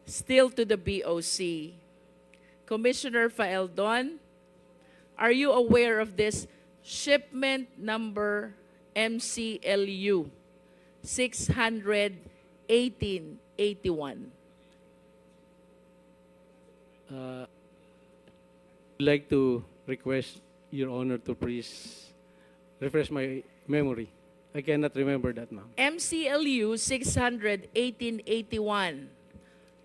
still to the BOC. Commissioner Faeldon, are you aware of this shipment number MCLU 61881? I'd like to request Your Honor to please refresh my memory. I cannot remember that, ma'am. MCLU 61881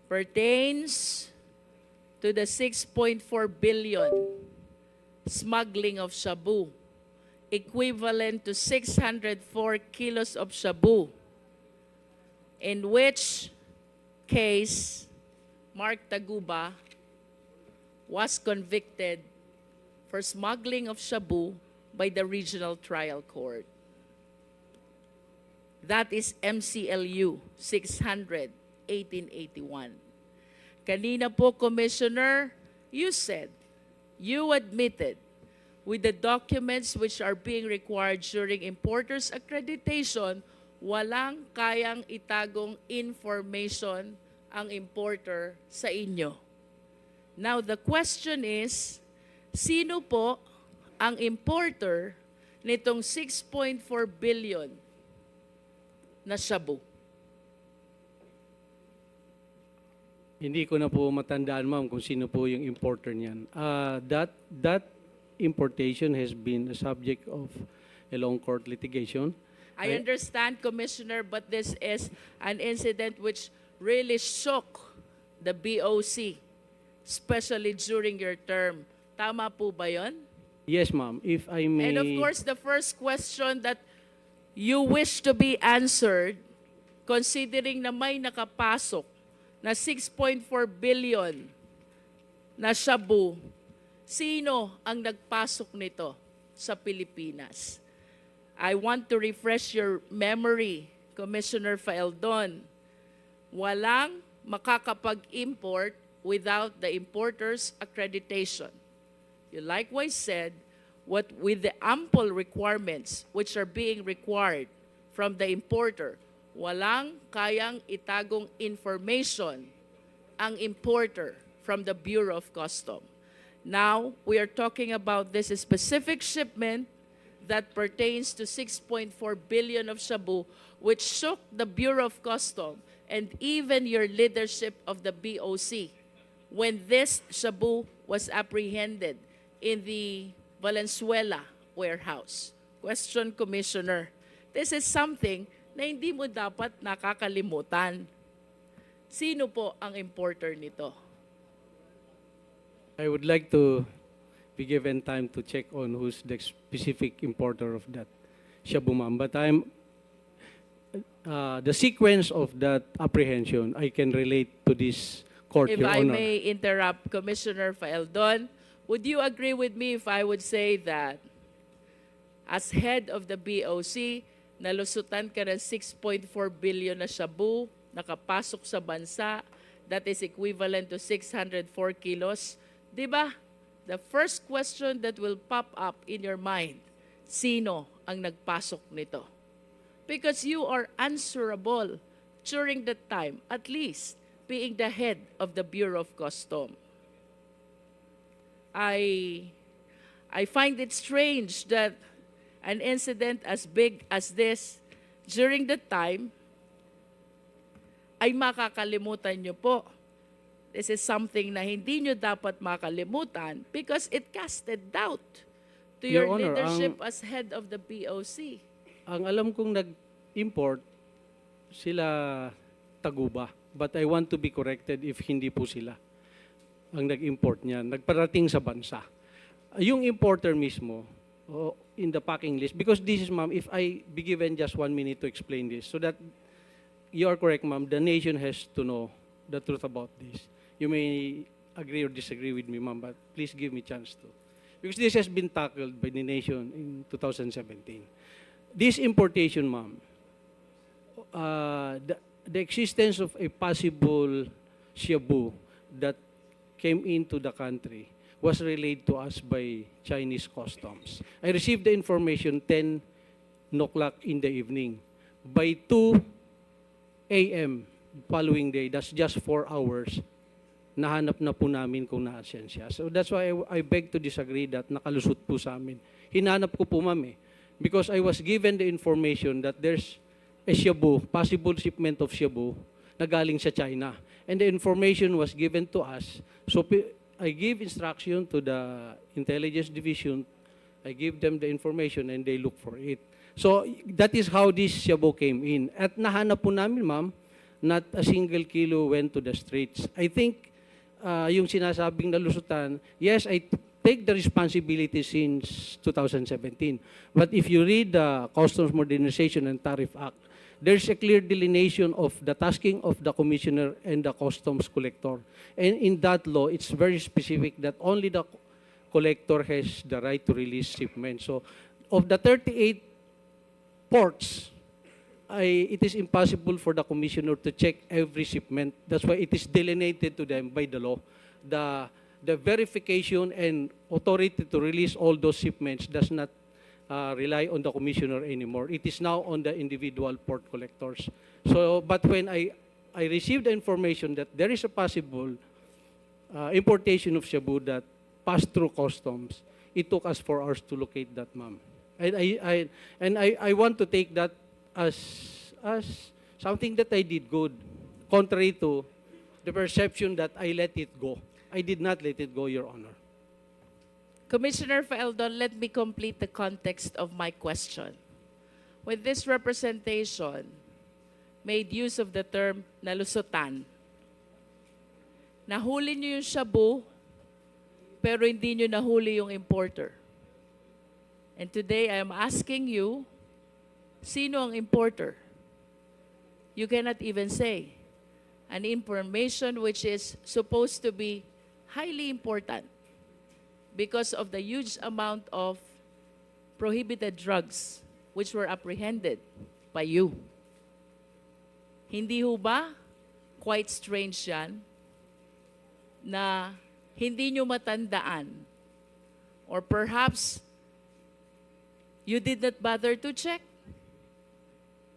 pertains to the 6.4 billion smuggling of shabu, equivalent to 604 kilos of shabu, in which case Mark Taguba was convicted for smuggling of shabu by the Regional Trial Court. That is MCLU 61881. Kanina po, Commissioner, you said, you admitted with the documents which are being required during importer's accreditation, walang kayang itagong information ang importer sa inyo. Now, the question is, sino po ang importer nitong 6.4 billion na shabu? Hindi ko na po matandaan, ma'am, kung sino po yung importer niyan. That importation has been a subject of a long court litigation. I understand, Commissioner, but this is an incident which really shook the BOC, especially during your term. Tama po ba yun? Yes, ma'am. If I may... And of course, the first question that you wish to be answered, considering na may nakapasok na 6.4 billion na shabu, sino ang nagpasok nito sa Pilipinas? I want to refresh your memory, Commissioner Faeldon. Walang makakapag-import without the importer's accreditation. You likewise said, what with the ample requirements which are being required from the importer, walang kayang itagong information ang importer from the Bureau of Customs. Now, we are talking about this specific shipment that pertains to 6.4 billion of shabu, which shook the Bureau of Customs and even your leadership of the BOC when this shabu was apprehended in the Valenzuela warehouse. Question, Commissioner. This is something na hindi mo dapat nakakalimutan. Sino po ang importer nito? I would like to be given time to check on who's the specific importer of that shabu, ma'am. But the sequence of that apprehension, I can relate to this court, If Your I Honor. may interrupt, Commissioner Faeldon, would you agree with me if I would say that as head of the BOC, nalusutan ka ng 6.4 billion na shabu, nakapasok sa bansa, that is equivalent to 604 kilos. Diba? The first question that will pop up in your mind, sino ang nagpasok nito? Because you are answerable during that time, at least being the head of the Bureau of Customs. I find it strange that an incident as big as this during the time ay makakalimutan nyo po. This is something na hindi nyo dapat makalimutan because it casted doubt to your Your Honor, leadership as head of the BOC. Ang alam kong nag-import, sila Taguba. But I want to be corrected if hindi po sila ang nag-import niyan. Nagparating sa bansa. Yung importer mismo, in the packing list, because this is, ma'am, if I be given just 1 minute to explain this, so that you are correct, ma'am, the nation has to know the truth about this. You may agree or disagree with me, ma'am, but please give me a chance to. Because this has been tackled by the nation in 2017. This importation, ma'am, the existence of a possible shabu that came into the country was relayed to us by Chinese customs. I received the information 10 o'clock in the evening. By 2 a.m., following day, that's just 4 hours, nahanap na po namin kung naasen siya. So that's why I beg to disagree that nakalusot po sa amin. Hinanap ko po, ma'am, because I was given the information that there's a shabu, possible shipment of shabu na galing sa China. And the information was given to us. So I give instruction to the intelligence division. I give them the information and they look for it. So that is how this shabu came in. At nahanap po namin, ma'am, not a single kilo went to the streets. I think yung sinasabing nalusutan, yes, I take the responsibility since 2017. But if you read the Customs Modernization and Tariff Act, there's a clear delineation of the tasking of the commissioner and the customs collector. And in that law, it's very specific that only the collector has the right to release shipments. So of the 38 ports, it is impossible for the commissioner to check every shipment. That's why it is delineated to them by the law. The verification and authority to release all those shipments does not rely on the commissioner anymore. It is now on the individual port collectors. So, but when I received the information that there is a possible importation of shabu that passed through customs, it took us 4 hours to locate that, ma'am. And I want to take that as something that I did good, contrary to the perception that I let it go. I did not let it go, Your Honor. Commissioner Faeldon, let me complete the context of my question. When this representation made use of the term nalusutan, nahuli niyo yung shabu, pero hindi niyo nahuli yung importer. And today, I am asking you, sino ang importer? You cannot even say. An information which is supposed to be highly important because of the huge amount of prohibited drugs which were apprehended by you. Hindi ho ba quite strange yan na hindi nyo matandaan or perhaps you did not bother to check?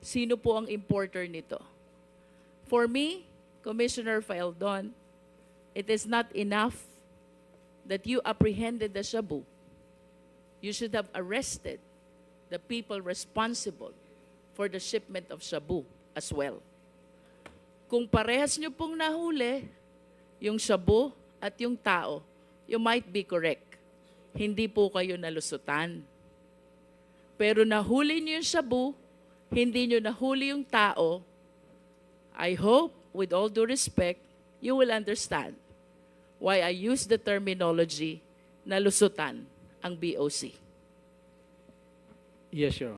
Sino po ang importer nito? For me, Commissioner Faeldon, it is not enough that you apprehended the shabu. You should have arrested the people responsible for the shipment of shabu as well. Kung parehas nyo pong nahuli, yung shabu at yung tao, you might be correct. Hindi po kayo nalusutan. Pero nahuli nyo yung shabu, hindi nyo nahuli yung tao, I hope, with all due respect, you will understand why I use the terminology nalusutan ang BOC. Yes, Your Honor.